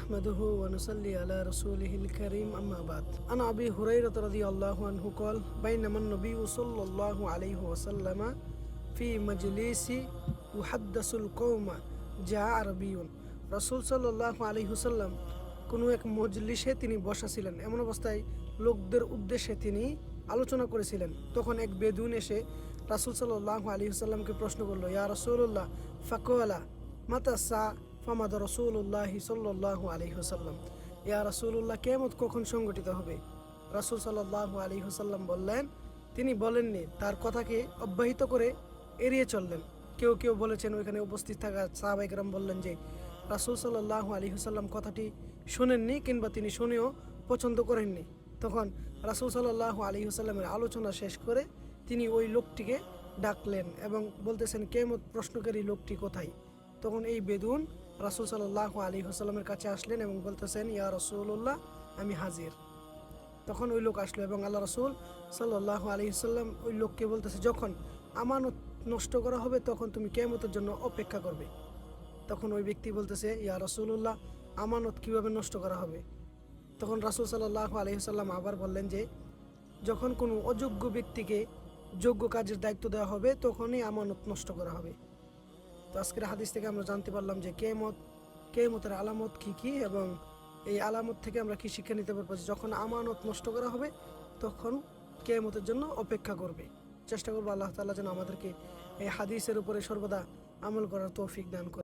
نحمده ونصلي على رسوله الكريم أما بعد عن أبي هريرة رضي الله عنه قال بينما النبي صلى الله عليه وسلم في مجلس يحدث القوم جاء عربي রাসূল সাল্লাল্লাহু আলাইহি ওয়াসাল্লাম কোনো এক মজলিসে তিনি বসা ছিলেন। এমন অবস্থায় লোকদের উদ্দেশ্যে তিনি আলোচনা করেছিলেন। তখন এক বেদুইন এসে রাসূল সাল্লাল্লাহু আলাইহি ওয়াসাল্লামকে প্রশ্ন করল, ইয়া রাসূলুল্লাহ ফাকালা মাতা সা ফামাদ রাসূলুল্লাহ সাল্লাল্লাহু আলাইহি ওয়াসাল্লাম, ইয়া রাসূলুল্লাহ কিয়ামত কখন সংঘটিত হবে? রাসূল সাল্লাল্লাহু আলাইহি ওয়াসাল্লাম বললেন, তিনি বলেননি, তার কথাকে অব্যাহত করে এড়িয়ে চললেন। কেউ কেউ বলেছেন, ওইখানে উপস্থিত থাকা সাহাবায়ে কেরাম বললেন যে রাসূল সাল্লাল্লাহু আলাইহি ওয়াসাল্লাম কথাটি শোনেননি কিংবা তিনি শুনেও পছন্দ করেননি। তখন রাসূল সাল্লাল্লাহু আলাইহি ওয়াসাল্লামের আলোচনা শেষ করে তিনি ওই লোকটিকে ডাকলেন এবং বলতেছেন, কিয়ামত প্রশ্নকারী লোকটি কোথায়? তখন এই বেদুন রাসূল সাল্লাল্লাহু আলাইহি ওয়াসাল্লামের কাছে আসলেন এবং বলতেছেন, ইয়া রাসূলুল্লাহ আমি হাজির। তখন ওই লোক আসলো এবং আল্লাহ রাসূল সাল্লাল্লাহু আলাইহি ওয়াসাল্লাম ওই লোককে বলতেছে, যখন আমানত নষ্ট করা হবে তখন তুমি কিয়ামতের জন্য অপেক্ষা করবে। তখন ওই ব্যক্তি বলতেছে, ইয়া রাসূলুল্লাহ আমানত কিভাবে নষ্ট করা হবে? তখন রাসূল সাল্লাল্লাহু আলাইহি ওয়াসাল্লাম আবার বললেন যে যখন কোনো অযোগ্য ব্যক্তিকে যোগ্য কাজের দায়িত্ব দেওয়া হবে তখনই আমানত নষ্ট করা হবে। তো আজকের হাদিস থেকে আমরা জানতে পারলাম যে কিয়ামতের আলামত কি এবং এই আলামত থেকে আমরা কি শিক্ষা নিতে পারবো? যখন আমানত নষ্ট করা হবে তখন কিয়ামতের জন্য অপেক্ষা করবে। চেষ্টা করবো আল্লাহ তাআলা যেন আমাদেরকে এই হাদিসের উপরে সর্বদা আমল করার তৌফিক দান করে।